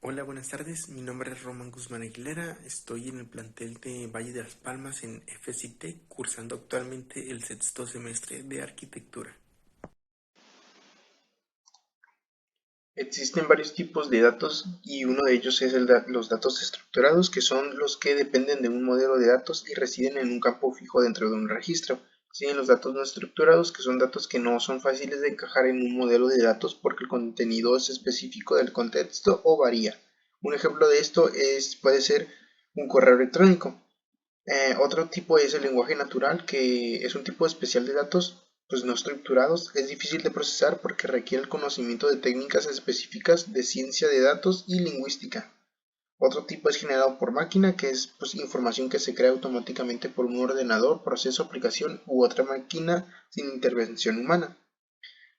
Hola, buenas tardes. Mi nombre es Román Guzmán Aguilera. Estoy en el plantel de Valle de las Palmas en FCT, cursando actualmente el sexto semestre de arquitectura. Existen varios tipos de datos y uno de ellos es los datos estructurados, que son los que dependen de un modelo de datos y residen en un campo fijo dentro de un registro. Siguen los datos no estructurados, que son datos que no son fáciles de encajar en un modelo de datos porque el contenido es específico del contexto o varía. Un ejemplo de esto puede ser un correo electrónico. Otro tipo es el lenguaje natural, que es un tipo especial de datos pues no estructurados. Es difícil de procesar porque requiere el conocimiento de técnicas específicas de ciencia de datos y lingüística. Otro tipo es generado por máquina, que es pues, información que se crea automáticamente por un ordenador, proceso, aplicación u otra máquina sin intervención humana.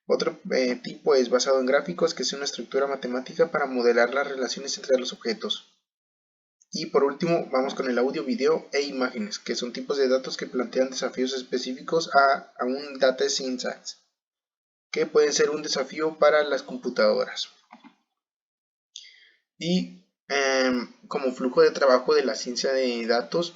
Otro tipo es basado en gráficos, que es una estructura matemática para modelar las relaciones entre los objetos. Y por último, vamos con el audio, video e imágenes, que son tipos de datos que plantean desafíos específicos a un data science, que pueden ser un desafío para las computadoras. Y como flujo de trabajo de la ciencia de datos,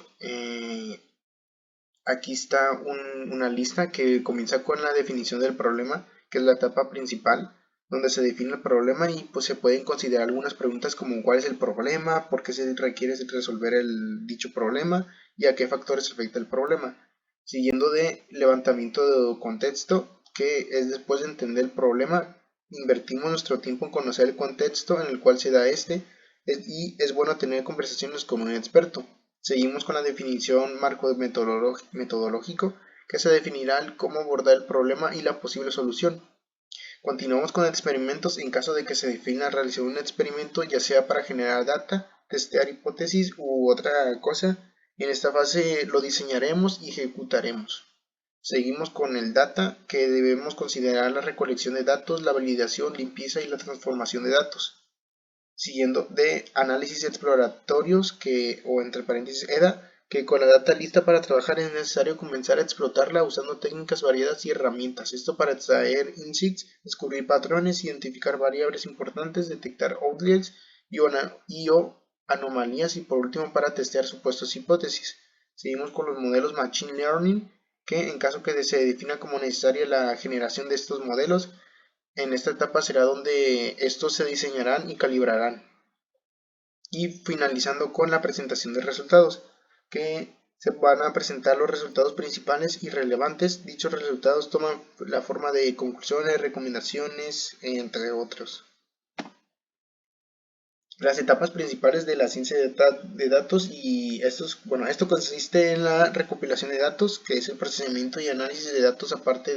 aquí está una lista que comienza con la definición del problema, que es la etapa principal, donde se define el problema y pues se pueden considerar algunas preguntas como cuál es el problema, por qué se requiere resolver dicho problema y a qué factores afecta el problema. Siguiendo de levantamiento de contexto, que es después de entender el problema, invertimos nuestro tiempo en conocer el contexto en el cual se da y es bueno tener conversaciones con un experto. Seguimos con la definición marco metodológico, que se definirá el cómo abordar el problema y la posible solución. Continuamos con experimentos en caso de que se defina realizar un experimento, ya sea para generar data, testear hipótesis u otra cosa. En esta fase lo diseñaremos y ejecutaremos. Seguimos con el data, que debemos considerar la recolección de datos, la validación, limpieza y la transformación de datos. Siguiendo de análisis exploratorios, o entre paréntesis EDA, que con la data lista para trabajar es necesario comenzar a explotarla usando técnicas variadas y herramientas. Esto para extraer insights, descubrir patrones, identificar variables importantes, detectar outliers o anomalías y por último para testear supuestos hipótesis. Seguimos con los modelos Machine Learning, que en caso que se defina como necesaria la generación de estos modelos, en esta etapa será donde estos se diseñarán y calibrarán. Y finalizando con la presentación de resultados, que se van a presentar los resultados principales y relevantes. Dichos resultados toman la forma de conclusiones, recomendaciones, entre otros. Las etapas principales de la ciencia de datos y esto consiste en la recopilación de datos, que es el procesamiento y análisis de datos aparte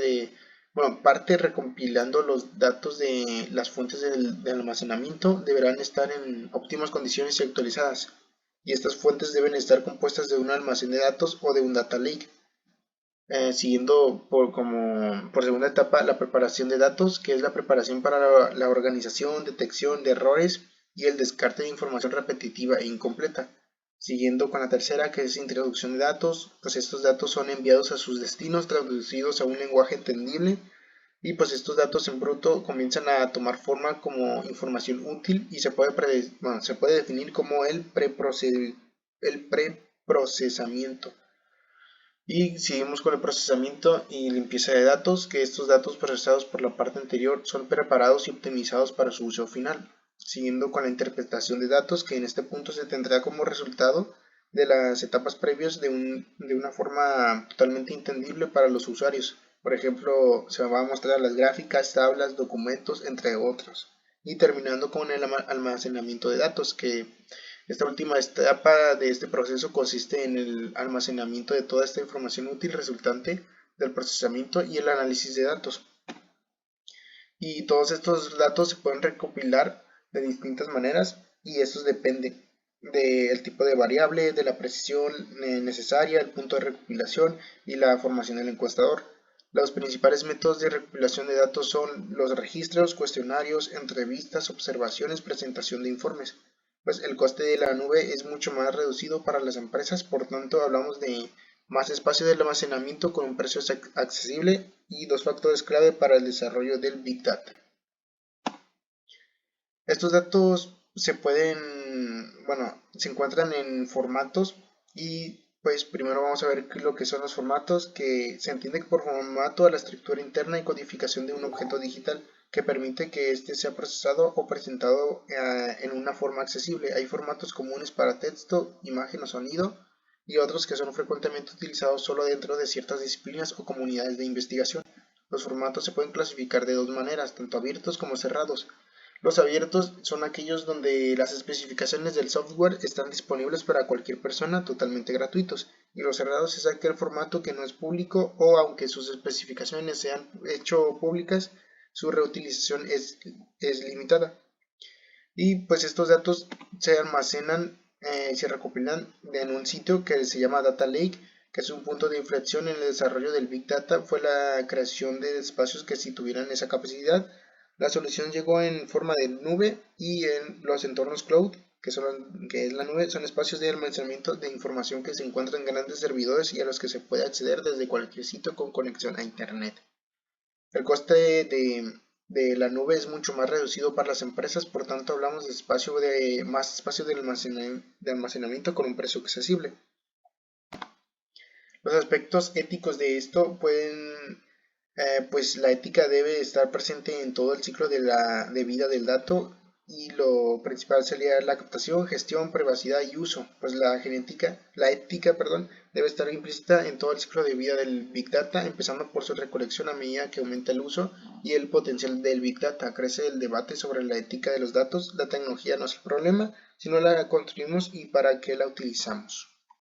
recompilando los datos de las fuentes de almacenamiento deberán estar en óptimas condiciones y actualizadas, y estas fuentes deben estar compuestas de un almacén de datos o de un data lake. Siguiendo por segunda etapa la preparación de datos, que es la preparación para la organización, detección de errores y el descarte de información repetitiva e incompleta. Siguiendo con la tercera, que es introducción de datos, pues estos datos son enviados a sus destinos traducidos a un lenguaje entendible y pues estos datos en bruto comienzan a tomar forma como información útil y se puede definir como el preprocesamiento. Y seguimos con el procesamiento y limpieza de datos, que estos datos procesados por la parte anterior son preparados y optimizados para su uso final. Siguiendo con la interpretación de datos, que en este punto se tendrá como resultado de las etapas previas de una forma totalmente entendible para los usuarios. Por ejemplo, se va a mostrar las gráficas, tablas, documentos, entre otros. Y terminando con el almacenamiento de datos, que esta última etapa de este proceso consiste en el almacenamiento de toda esta información útil resultante del procesamiento y el análisis de datos. Y todos estos datos se pueden recopilar de distintas maneras y estos dependen del tipo de variable, de la precisión necesaria, el punto de recopilación y la formación del encuestador. Los principales métodos de recopilación de datos son los registros, cuestionarios, entrevistas, observaciones, presentación de informes. Pues el coste de la nube es mucho más reducido para las empresas, por tanto hablamos de más espacio de almacenamiento con un precio accesible y dos factores clave para el desarrollo del Big Data. Estos datos se pueden, bueno, se encuentran en formatos y pues primero vamos a ver lo que son los formatos, que se entiende por formato a la estructura interna y codificación de un objeto digital que permite que éste sea procesado o presentado en una forma accesible. Hay formatos comunes para texto, imagen o sonido y otros que son frecuentemente utilizados solo dentro de ciertas disciplinas o comunidades de investigación. Los formatos se pueden clasificar de dos maneras, tanto abiertos como cerrados. Los abiertos son aquellos donde las especificaciones del software están disponibles para cualquier persona totalmente gratuitos, y los cerrados es aquel formato que no es público o aunque sus especificaciones sean hecho públicas, su reutilización es limitada. Y pues estos datos se almacenan, se recopilan en un sitio que se llama Data Lake, que es un punto de inflexión en el desarrollo del Big Data. Fue la creación de espacios que si tuvieran esa capacidad. La solución llegó en forma de nube y en los entornos cloud, que es la nube, son espacios de almacenamiento de información que se encuentran en grandes servidores y a los que se puede acceder desde cualquier sitio con conexión a Internet. El coste de la nube es mucho más reducido para las empresas, por tanto hablamos de más espacio de almacenamiento con un precio accesible. Los aspectos éticos de esto pues la ética debe estar presente en todo el ciclo de vida del dato, y lo principal sería la captación, gestión, privacidad y uso, pues la ética, perdón, debe estar implícita en todo el ciclo de vida del Big Data, empezando por su recolección a medida que aumenta el uso y el potencial del Big Data. Crece el debate sobre la ética de los datos. La tecnología no es el problema, sino la construimos y para qué la utilizamos.